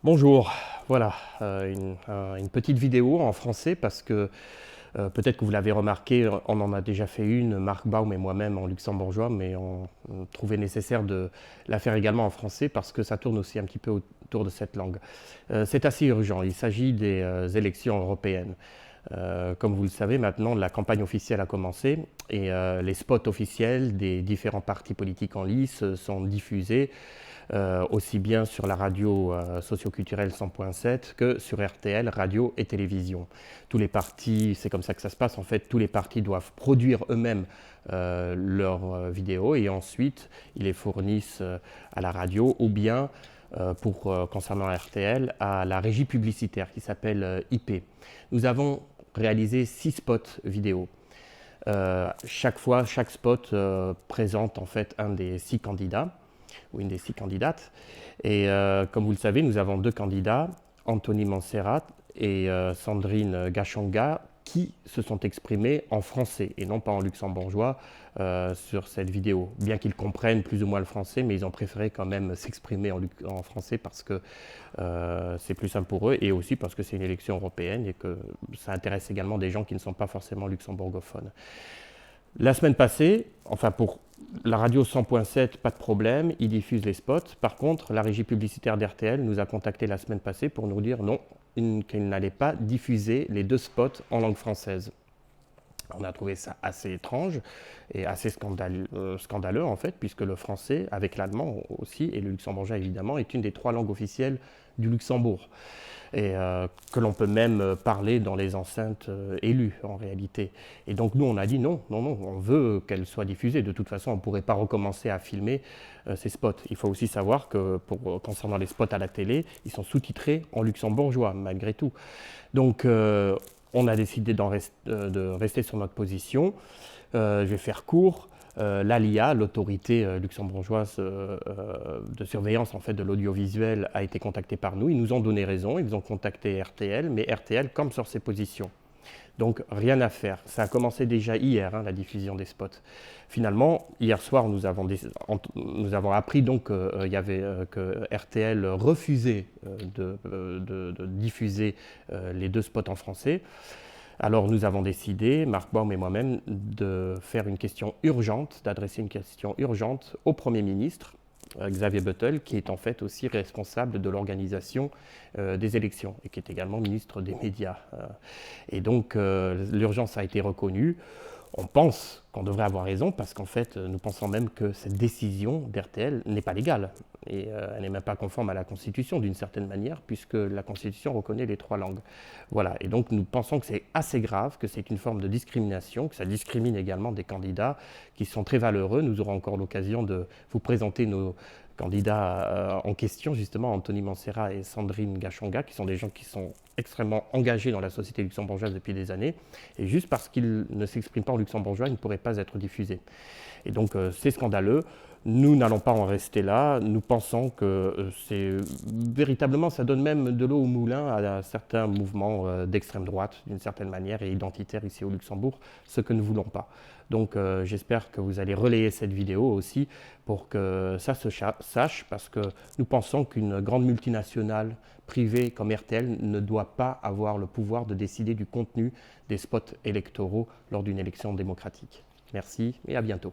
Bonjour, voilà, une petite vidéo en français parce que peut-être que vous l'avez remarqué, on en a déjà fait une, Marc Baum et moi-même en luxembourgeois, mais on trouvait nécessaire de la faire également en français parce que ça tourne aussi un petit peu autour de cette langue. C'est assez urgent, il s'agit des élections européennes. Comme vous le savez, maintenant, la campagne officielle a commencé et les spots officiels des différents partis politiques en lice sont diffusés aussi bien sur la radio socioculturelle 100.7 que sur RTL, radio et télévision. Tous les partis, c'est comme ça que ça se passe, en fait, tous les partis doivent produire eux-mêmes leurs vidéos et ensuite ils les fournissent à la radio ou bien concernant RTL, à la régie publicitaire qui s'appelle IP. Nous avons réalisé 6 spots vidéo. Chaque fois, chaque spot présente en fait un des 6 candidats ou une des 6 candidates. Et comme vous le savez, nous avons 2 candidats, Anthony Manserat et Sandrine Gachanga, qui se sont exprimés en français et non pas en luxembourgeois sur cette vidéo. Bien qu'ils comprennent plus ou moins le français, mais ils ont préféré quand même s'exprimer en français parce que c'est plus simple pour eux et aussi parce que c'est une élection européenne et que ça intéresse également des gens qui ne sont pas forcément luxembourgophones. La semaine passée, enfin pour la radio 100.7, pas de problème, ils diffusent les spots. Par contre, la régie publicitaire d'RTL nous a contacté la semaine passée pour nous dire non, qu'ils n'allaient pas diffuser les 2 spots en langue française. On a trouvé ça assez étrange et assez scandaleux en fait, puisque le français, avec l'allemand aussi, et le luxembourgeois évidemment, est une des 3 langues officielles du Luxembourg. Et que l'on peut même parler dans les enceintes élues en réalité. Et donc nous on a dit non, on veut qu'elle soit diffusée. De toute façon on ne pourrait pas recommencer à filmer ces spots. Il faut aussi savoir que concernant les spots à la télé, ils sont sous-titrés en luxembourgeois malgré tout. Donc on a décidé de rester sur notre position. Je vais faire court. L'ALIA, l'autorité luxembourgeoise de surveillance en fait, de l'audiovisuel, a été contactée par nous. Ils nous ont donné raison, ils ont contacté RTL, mais RTL campe sur ses positions. Donc rien à faire. Ça a commencé déjà hier, la diffusion des spots. Finalement, hier soir, nous avons appris donc que RTL refusait de diffuser les 2 spots en français. Alors nous avons décidé, Marc Baum et moi-même, de faire une question urgente, d'adresser une question urgente au Premier ministre, Xavier Bettel, qui est en fait aussi responsable de l'organisation des élections et qui est également ministre des médias. Et donc l'urgence a été reconnue. On pense qu'on devrait avoir raison parce qu'en fait, nous pensons même que cette décision d'RTL n'est pas légale et elle n'est même pas conforme à la Constitution d'une certaine manière puisque la Constitution reconnaît les 3 langues. Voilà, et donc nous pensons que c'est assez grave, que c'est une forme de discrimination, que ça discrimine également des candidats qui sont très valeureux. Nous aurons encore l'occasion de vous présenter nos candidats en question, justement Anthony Manserat et Sandrine Gachanga, qui sont des gens qui sont extrêmement engagés dans la société luxembourgeoise depuis des années, et juste parce qu'ils ne s'expriment pas en luxembourgeois, ils ne pourraient pas être diffusés. Et donc c'est scandaleux. Nous n'allons pas en rester là. Nous pensons que c'est véritablement, ça donne même de l'eau au moulin à certains mouvements d'extrême droite, d'une certaine manière, et identitaires ici au Luxembourg, ce que nous ne voulons pas. Donc j'espère que vous allez relayer cette vidéo aussi pour que ça se sache, parce que nous pensons qu'une grande multinationale privée comme RTL ne doit pas avoir le pouvoir de décider du contenu des spots électoraux lors d'une élection démocratique. Merci et à bientôt.